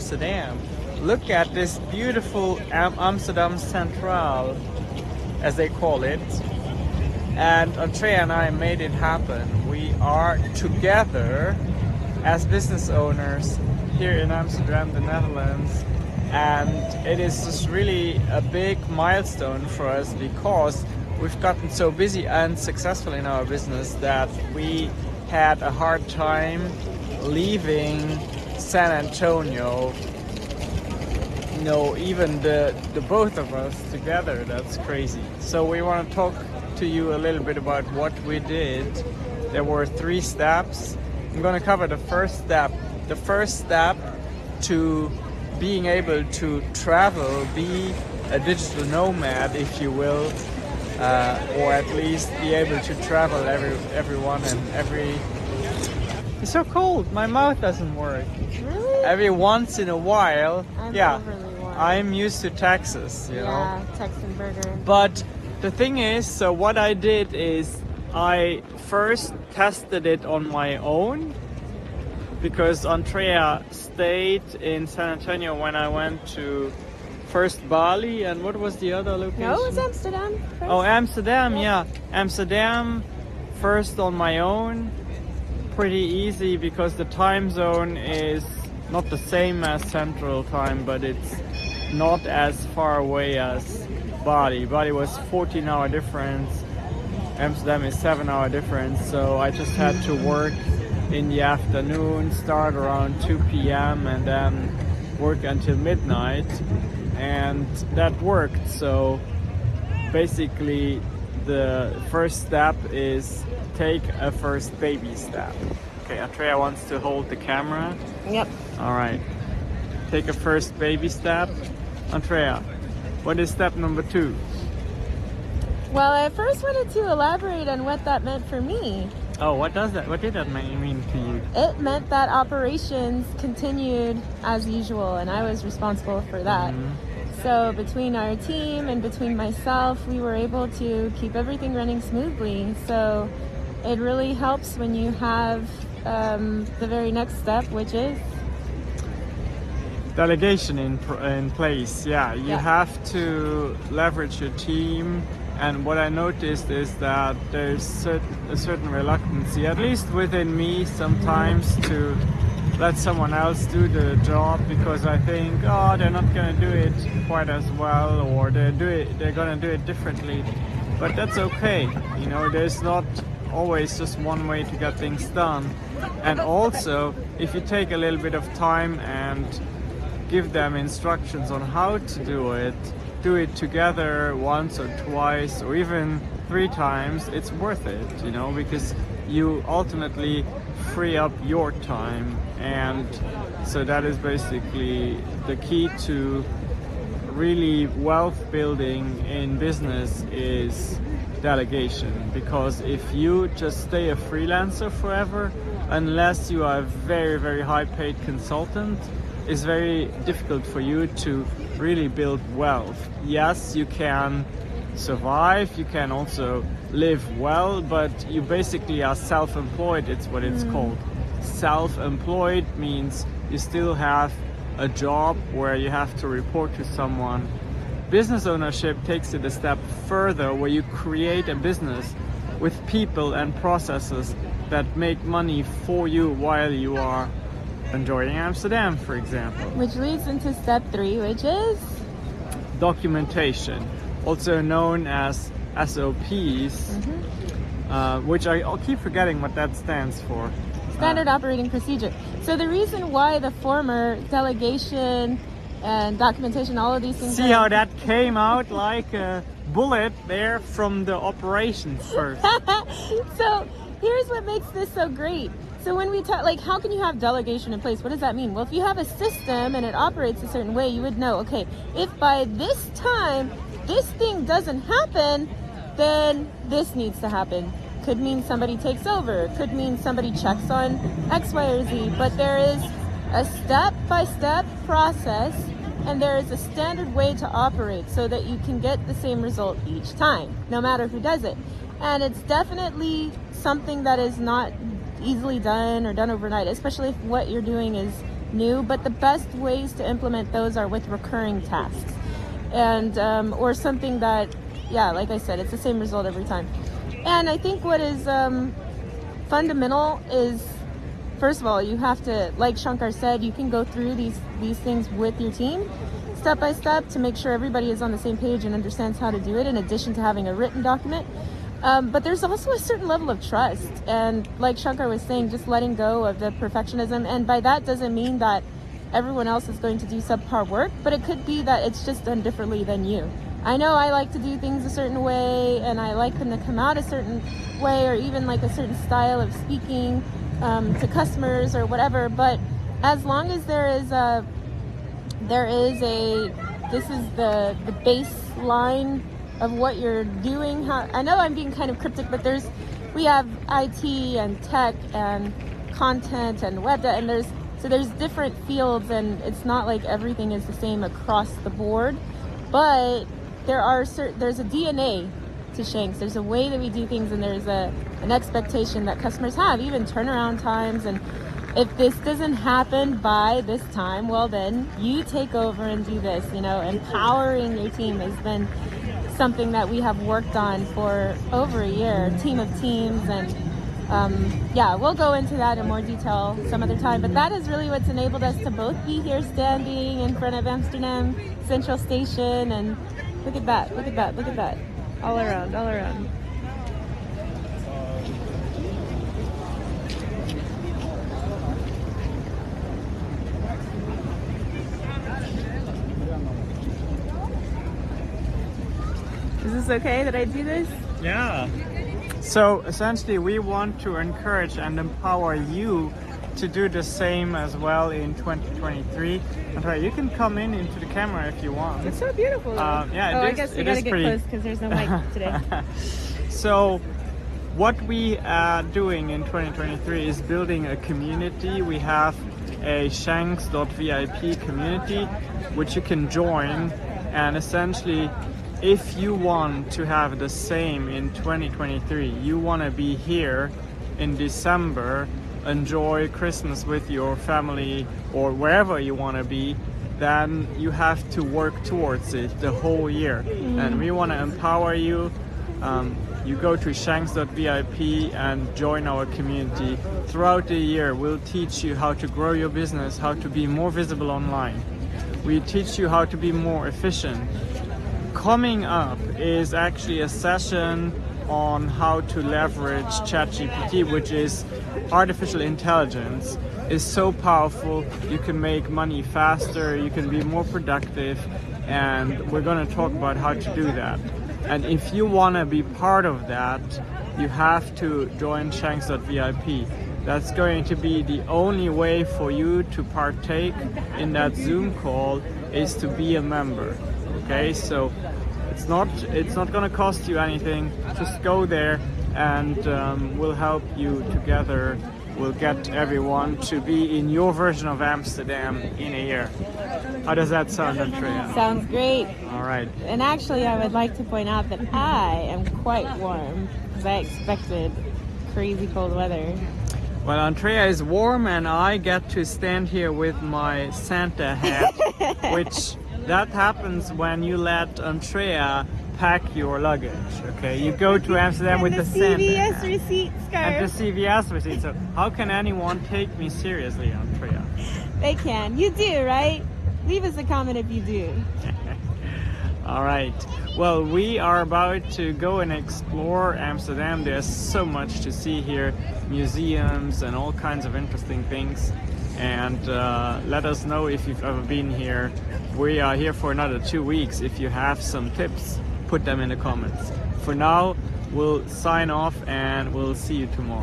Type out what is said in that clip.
Amsterdam. Look at this beautiful Amsterdam Central, as they call it. And Antrea and I made it happen. We are together as business owners here in Amsterdam, the Netherlands. And it is just really a big milestone for us because we've gotten so busy and successful in our business that we had a hard time leaving San Antonio. You know, even the both of us together, that's crazy. So we want to talk to you a little bit about what we did. There were 3 steps. I'm going to cover the first step. The first step to being able to travel, be a digital nomad, if you will, or at least be able to travel everyone and every. It's so cold. My mouth doesn't work. Really? Every once in a while. Yeah. Overly warm. I'm used to Texas, you know. Yeah, Texan burger. But the thing is, so what I did is I first tested it on my own because Antrea stayed in San Antonio when I went to first Bali, and what was the other location? No, it was Amsterdam first. Oh, Amsterdam, yeah. Amsterdam first on my own. Pretty easy because the time zone is not the same as Central Time, but it's not as far away as Bali. Bali was 14-hour difference. Amsterdam is 7-hour difference. So I just had to work in the afternoon, start around 2 p.m. and then work until midnight. And that worked. So basically the first step is take a first baby step. Okay, Antrea wants to hold the camera. Yep. All right. Take a first baby step. Antrea, what is step number 2? Well, I first wanted to elaborate on what that meant for me. Oh, what did that mean to you? It meant that operations continued as usual, and I was responsible for that. Mm-hmm. So between our team and between myself, we were able to keep everything running smoothly. So it really helps when you have the very next step, which is delegation in place. Yeah, you have to leverage your team. And what I noticed is that there's a certain reluctancy, at least within me sometimes, to let someone else do the job because I think, oh, they're not going to do it quite as well, or they're going to do it differently. But that's okay. You know, there's not always just one way to get things done. And also, if you take a little bit of time and give them instructions on how to do it together once or twice or even 3 times, it's worth it, you know, because you ultimately free up your time. And so that is basically the key to really wealth building in business is delegation. Because if you just stay a freelancer forever, unless you are a very, very high paid consultant, it's very difficult for you to really build wealth. Yes, you can survive, you can also live well, but you basically are self-employed. It's what it's called. Self-employed means you still have a job where you have to report to someone. Business ownership takes it a step further, where you create a business with people and processes that make money for you while you are enjoying Amsterdam, for example. Which leads into step 3, which is documentation, also known as SOPs, which I'll keep forgetting what that stands for. Standard operating procedure. So the reason why the former delegation and documentation, all of these things. See how that came out like a bullet there from the operations first. So here's what makes this so great. So when we talk, like, how can you have delegation in place? What does that mean? Well, if you have a system and it operates a certain way, you would know, okay, if by this time this thing doesn't happen, then this needs to happen. Could mean somebody takes over. Could mean somebody checks on X, Y, or Z. But there is a step-by-step process, and there is a standard way to operate so that you can get the same result each time, no matter who does it. And it's definitely something that is not easily done or done overnight, especially if what you're doing is new, but the best ways to implement those are with recurring tasks and or something that, yeah, like I said, it's the same result every time. And I think what is fundamental is, first of all, you have to, like Shankar said, you can go through these things with your team step by step to make sure everybody is on the same page and understands how to do it, in addition to having a written document. But there's also a certain level of trust. And like Shankar was saying, just letting go of the perfectionism. And by that doesn't mean that everyone else is going to do subpar work, but it could be that it's just done differently than you. I know I like to do things a certain way, and I like them to come out a certain way, or even like a certain style of speaking to customers or whatever. But as long as this is the baseline of what you're doing. I know I'm being kind of cryptic, but we have IT and tech and content and web, and there's different fields, and it's not like everything is the same across the board. But there's a DNA to Shanks. There's a way that we do things, and there's an expectation that customers have, even turnaround times. And if this doesn't happen by this time, well, then you take over and do this. Empowering your team has been something that we have worked on for over a year, a team of teams. And we'll go into that in more detail some other time. But that is really what's enabled us to both be here standing in front of Amsterdam Central Station. And look at that. All around. Is this okay that I do this? Yeah. So essentially we want to encourage and empower you to do the same as well in 2023. Andrea, you can come into the camera if you want. It's so beautiful. I guess we gotta get close because there's no mic today. So what we are doing in 2023 is building a community. We have a Shanks.vip community which you can join, and essentially if you want to have the same in 2023, you want to be here in December, enjoy Christmas with your family or wherever you want to be, then you have to work towards it the whole year. And we want to empower you. You go to Shanks.vip and join our community. Throughout the year, we'll teach you how to grow your business, how to be more visible online. We teach you how to be more efficient. Coming up is actually a session on how to leverage ChatGPT, which is artificial intelligence. Is so powerful. You can make money faster, you can be more productive, and we're going to talk about how to do that. And if you want to be part of that, you have to join Shanks.vip. That's going to be the only way for you to partake in that Zoom call, is to be a member. Okay, so it's not going to cost you anything. Just go there, and we'll help you together. We'll get everyone to be in your version of Amsterdam in a year. How does that sound, Antrea? Sounds great. All right. And actually, I would like to point out that I am quite warm because I expected crazy cold weather. Well, Antrea is warm, and I get to stand here with my Santa hat, which that happens when you let Antrea pack your luggage. Okay, you go to Amsterdam with the Santa CVS hat. receipt scarf. And the CVS receipt. So how can anyone take me seriously, Antrea? They can. You do, right? Leave us a comment if you do. All right. Well, we are about to go and explore Amsterdam. There's so much to see here, museums and all kinds of interesting things. And let us know if you've ever been here. We are here for another 2 weeks. If you have some tips, put them in the comments. For now, we'll sign off and we'll see you tomorrow.